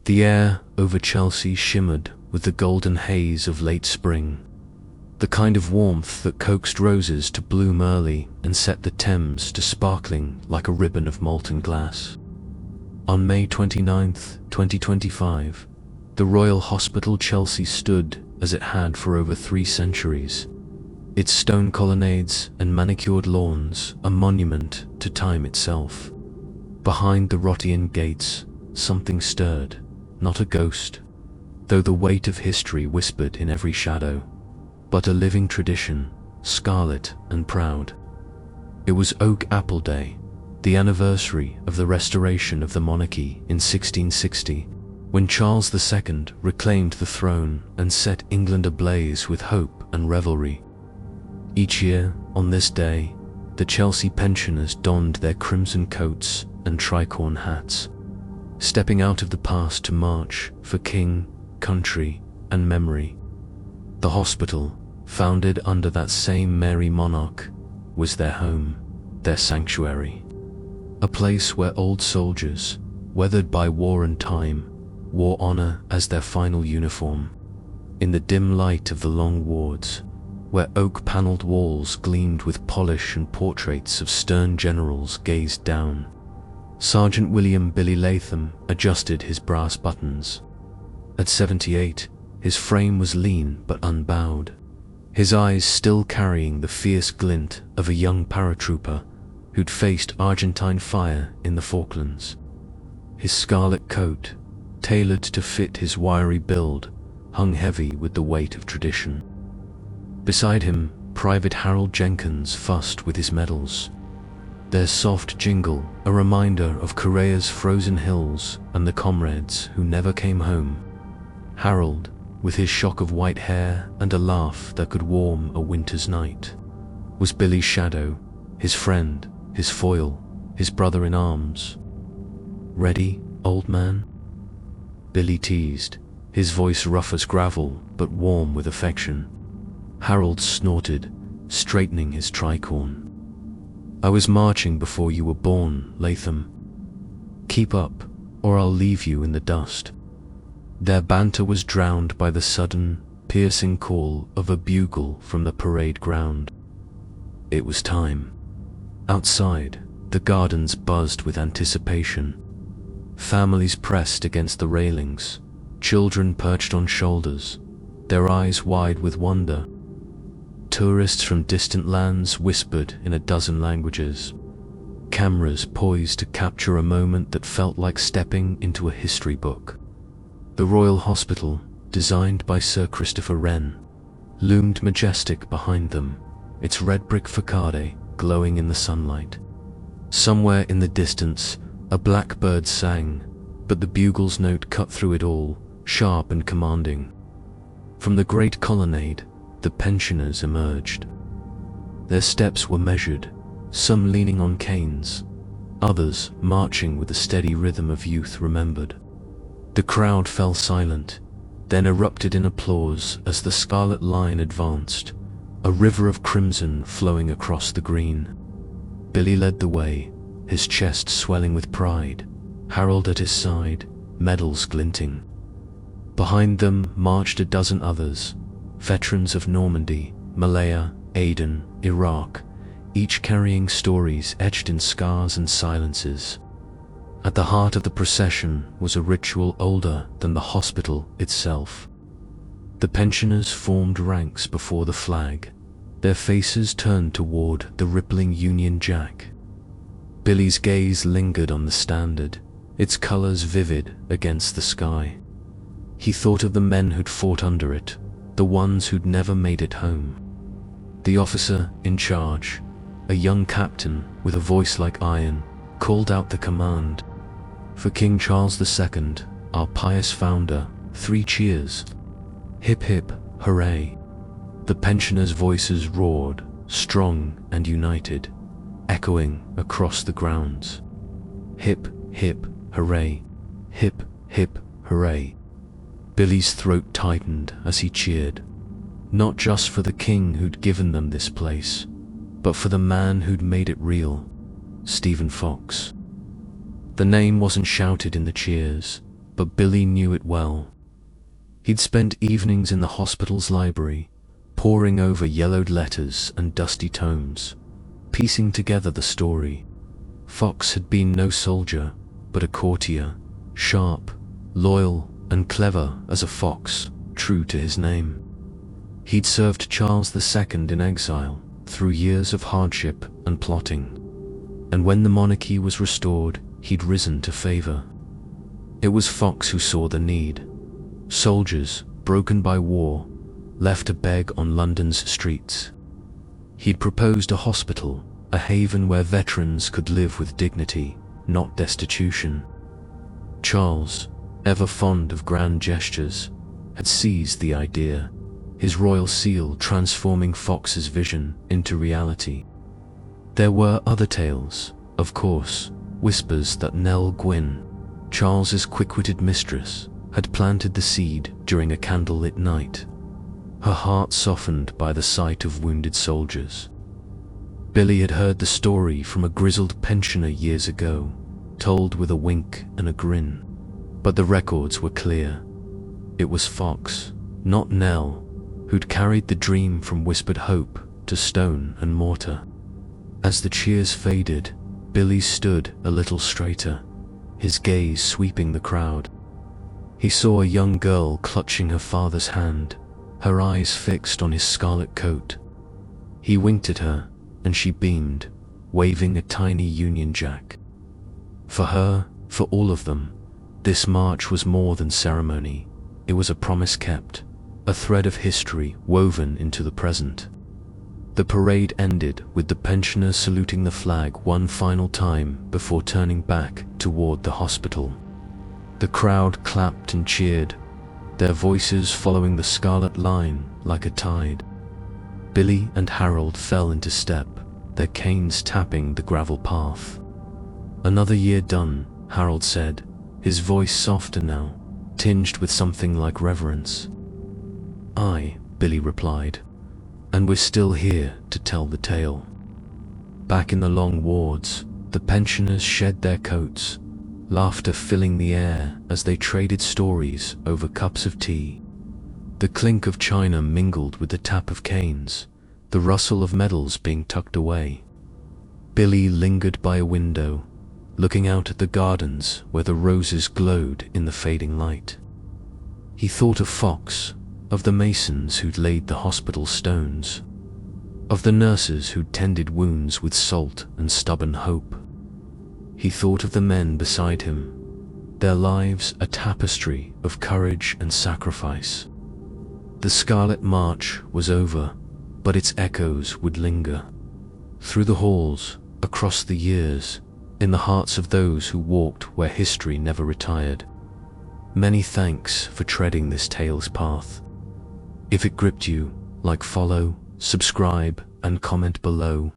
The air over Chelsea shimmered with the golden haze of late spring, the kind of warmth that coaxed roses to bloom early and set the Thames to sparkling like a ribbon of molten glass. On May 29th, 2025, the Royal Hospital Chelsea stood as it had for over 3 centuries, its stone colonnades and manicured lawns a monument to time itself. Behind the Rottian gates, something stirred, not a ghost, though the weight of history whispered in every shadow, but a living tradition, scarlet and proud. It was Oak Apple Day, the anniversary of the restoration of the monarchy in 1660, when Charles II reclaimed the throne and set England ablaze with hope and revelry. Each year, on this day, the Chelsea pensioners donned their crimson coats and tricorn hats, stepping out of the past to march for king, country, and memory. The hospital, founded under that same merry monarch, was their home, their sanctuary. A place where old soldiers, weathered by war and time, wore honor as their final uniform. In the dim light of the long wards, where oak-paneled walls gleamed with polish and portraits of stern generals gazed down, Sergeant William Billy Latham adjusted his brass buttons. At 78, his frame was lean but unbowed, his eyes still carrying the fierce glint of a young paratrooper who'd faced Argentine fire in the Falklands. His scarlet coat, tailored to fit his wiry build, hung heavy with the weight of tradition. Beside him, Private Harold Jenkins fussed with his medals, their soft jingle a reminder of Korea's frozen hills and the comrades who never came home. Harold, with his shock of white hair and a laugh that could warm a winter's night, was Billy's shadow, his friend, his foil, his brother in arms. "Ready, old man?" Billy teased, his voice rough as gravel but warm with affection. Harold snorted, straightening his tricorn. "I was marching before you were born, Latham. Keep up, or I'll leave you in the dust." Their banter was drowned by the sudden, piercing call of a bugle from the parade ground. It was time. Outside, the gardens buzzed with anticipation. Families pressed against the railings, children perched on shoulders, their eyes wide with wonder. Tourists from distant lands whispered in a dozen languages, cameras poised to capture a moment that felt like stepping into a history book. The Royal Hospital, designed by Sir Christopher Wren, loomed majestic behind them, its red brick facade glowing in the sunlight. Somewhere in the distance, a blackbird sang, but the bugle's note cut through it all, sharp and commanding. From the great colonnade, the pensioners emerged. Their steps were measured, some leaning on canes, others marching with the steady rhythm of youth remembered. The crowd fell silent, then erupted in applause as the scarlet line advanced, a river of crimson flowing across the green. Billy led the way, his chest swelling with pride, Harold at his side, medals glinting. Behind them marched a dozen others, veterans of Normandy, Malaya, Aden, Iraq, each carrying stories etched in scars and silences. At the heart of the procession was a ritual older than the hospital itself. The pensioners formed ranks before the flag, their faces turned toward the rippling Union Jack. Billy's gaze lingered on the standard, its colors vivid against the sky. He thought of the men who'd fought under it, the ones who'd never made it home. The officer in charge, a young captain with a voice like iron, called out the command. For King Charles II, our pious founder, 3 cheers. Hip hip, hooray. The pensioners' voices roared, strong and united, echoing across the grounds. Hip hip, hooray. Hip hip, hooray. Billy's throat tightened as he cheered, not just for the king who'd given them this place, but for the man who'd made it real, Stephen Fox. The name wasn't shouted in the cheers, but Billy knew it well. He'd spent evenings in the hospital's library, poring over yellowed letters and dusty tomes, piecing together the story. Fox had been no soldier, but a courtier, sharp, loyal, and clever as a fox, true to his name. He'd served Charles II in exile, through years of hardship and plotting. And when the monarchy was restored, he'd risen to favor. It was Fox who saw the need. Soldiers, broken by war, left to beg on London's streets. He'd proposed a hospital, a haven where veterans could live with dignity, not destitution. Charles, ever fond of grand gestures, had seized the idea, his royal seal transforming Fox's vision into reality. There were other tales, of course, whispers that Nell Gwyn, Charles's quick-witted mistress, had planted the seed during a candlelit night, her heart softened by the sight of wounded soldiers. Billy had heard the story from a grizzled pensioner years ago, told with a wink and a grin. But the records were clear. It was Fox, not Nell, who'd carried the dream from whispered hope to stone and mortar. As the cheers faded, Billy stood a little straighter, his gaze sweeping the crowd. He saw a young girl clutching her father's hand, her eyes fixed on his scarlet coat. He winked at her, and she beamed, waving a tiny Union Jack. For her, for all of them, this march was more than ceremony. It was a promise kept, a thread of history woven into the present. The parade ended with the pensioners saluting the flag one final time before turning back toward the hospital. The crowd clapped and cheered, their voices following the scarlet line like a tide. Billy and Harold fell into step, their canes tapping the gravel path. "Another year done," Harold said, his voice softer now, tinged with something like reverence. "Aye," Billy replied, "and we're still here to tell the tale." Back in the long wards, the pensioners shed their coats, laughter filling the air as they traded stories over cups of tea. The clink of china mingled with the tap of canes, the rustle of medals being tucked away. Billy lingered by a window, looking out at the gardens where the roses glowed in the fading light. He thought of Fox, of the masons who'd laid the hospital stones, of the nurses who'd tended wounds with salt and stubborn hope. He thought of the men beside him, their lives a tapestry of courage and sacrifice. The Scarlet March was over, but its echoes would linger. Through the halls, across the years, in the hearts of those who walked where history never retired. Many thanks for treading this tale's path. If it gripped you, follow, subscribe, and comment below.